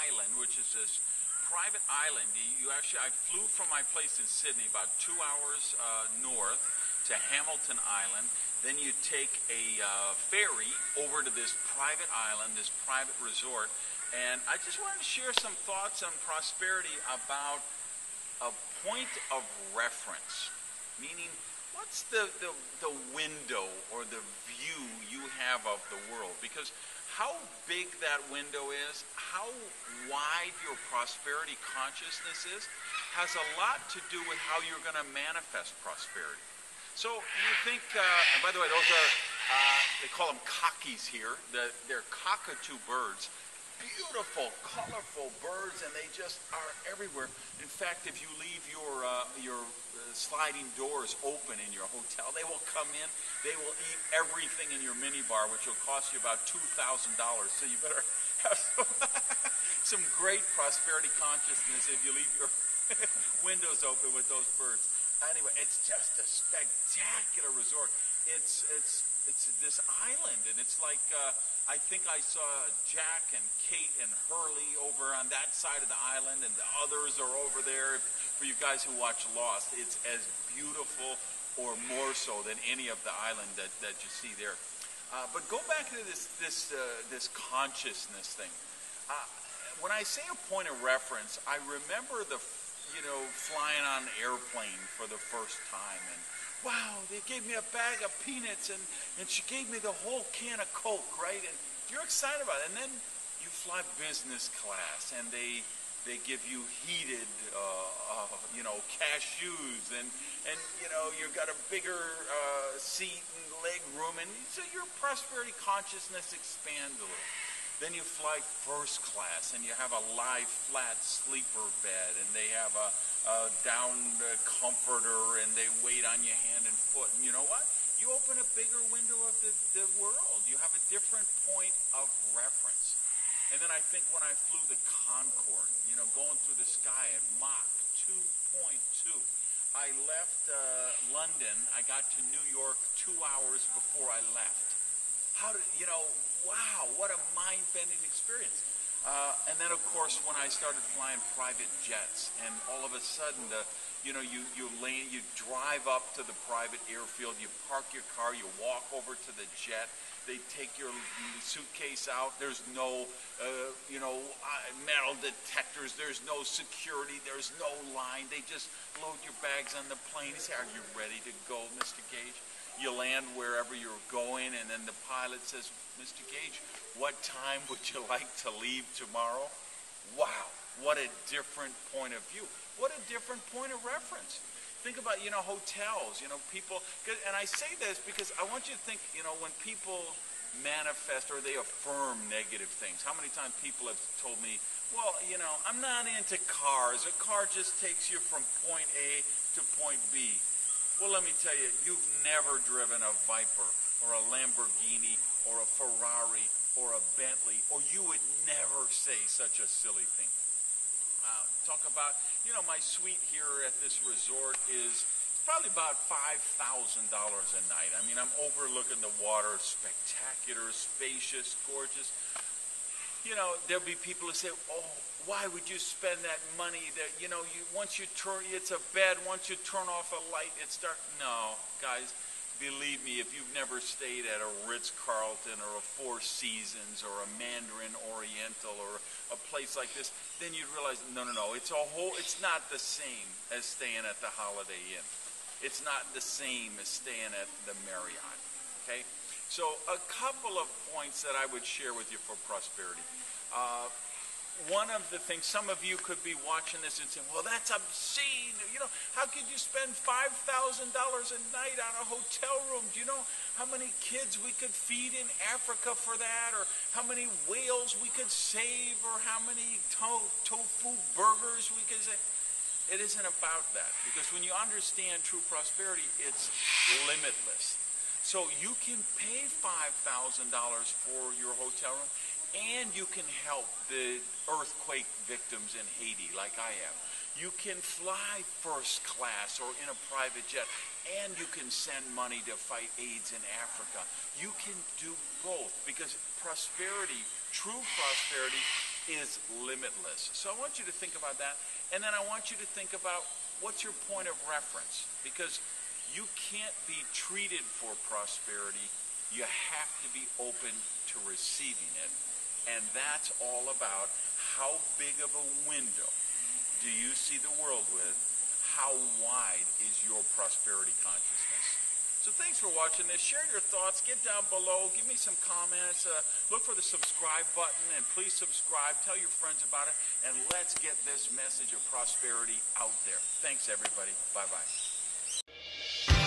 island, which is this private island. I flew from my place in Sydney about 2 hours north to Hamilton Island. Then you take a ferry over to this private island, this private resort. And I just wanted to share some thoughts on prosperity about a point of reference, meaning what's the window or the view you have of the world? Because how big that window is, how wide your prosperity consciousness is, has a lot to do with how you're going to manifest prosperity. So you think, and by the way, those are, they call them cockies here. They're cockatoo birds. Beautiful, colorful birds, and they just are everywhere. In fact, if you leave your sliding doors open in your hotel, they will come in. They will eat everything in your minibar, which will cost you about $2,000. So you better have some great prosperity consciousness if you leave your windows open with those birds. Anyway, it's just a spectacular resort. It's this island, and it's like I think I saw Jack and Kate and Hurley over on that side of the island, and the others are over there. For you guys who watch Lost, it's as beautiful or more so than any of the island that you see there. But go back to this consciousness thing. When I say a point of reference, I remember flying on an airplane for the first time, and wow, they gave me a bag of peanuts, and she gave me the whole can of Coke, right? And you're excited about it. And then you fly business class, and they give you heated, cashews, and you've got a bigger seat and leg room, and so your prosperity consciousness expands a little. Then you fly first class, and you have a lie flat sleeper bed, and they have a down comforter, and they wait on your hand and foot. And you know what? You open a bigger window of the world. You have a different point of reference. And then I think when I flew the Concorde, going through the sky at Mach 2.2, I left London. I got to New York 2 hours before I left. Wow, what a mind-bending experience. And then, of course, when I started flying private jets, and all of a sudden, you drive up to the private airfield, you park your car, you walk over to the jet, they take your suitcase out, there's no, metal detectors, there's no security, there's no line, they just load your bags on the plane. They say, "Are you ready to go, Mr. Gage?" You land wherever you're going, and then the pilot says, "Mr. Gage, what time would you like to leave tomorrow?" Wow, what a different point of view. What a different point of reference. Think about, hotels, people, and I say this because I want you to think, when people manifest or they affirm negative things, how many times people have told me, "Well, I'm not into cars. A car just takes you from point A to point B." Well, let me tell you, you've never driven a Viper or a Lamborghini or a Ferrari or a Bentley, or you would never say such a silly thing. Talk about, my suite here at this resort is probably about $5,000 a night. I mean, I'm overlooking the water, spectacular, spacious, gorgeous. There'll be people who say, "Oh, why would you spend that money? That once you turn, it's a bed. Once you turn off a light, it's dark." No, guys, believe me, if you've never stayed at a Ritz-Carlton or a Four Seasons or a Mandarin Oriental or a place like this, then you'd realize, no, it's not the same as staying at the Holiday Inn. It's not the same as staying at the Marriott. Okay. So a couple of points that I would share with you for prosperity. One of the things, some of you could be watching this and saying, "Well, that's obscene. How could you spend $5,000 a night on a hotel room? Do you know how many kids we could feed in Africa for that? Or how many whales we could save? Or how many tofu burgers we could save?" It isn't about that. Because when you understand true prosperity, it's limitless. So you can pay $5,000 for your hotel room, and you can help the earthquake victims in Haiti like I am. You can fly first class or in a private jet, and you can send money to fight AIDS in Africa. You can do both, because prosperity, true prosperity, is limitless. So I want you to think about that. And then I want you to think about what's your point of reference. Because you can't be treated for prosperity. You have to be open to receiving it. And that's all about how big of a window do you see the world with? How wide is your prosperity consciousness? So thanks for watching this. Share your thoughts. Get down below. Give me some comments. Look for the subscribe button, and please subscribe. Tell your friends about it, and let's get this message of prosperity out there. Thanks, everybody. Bye-bye.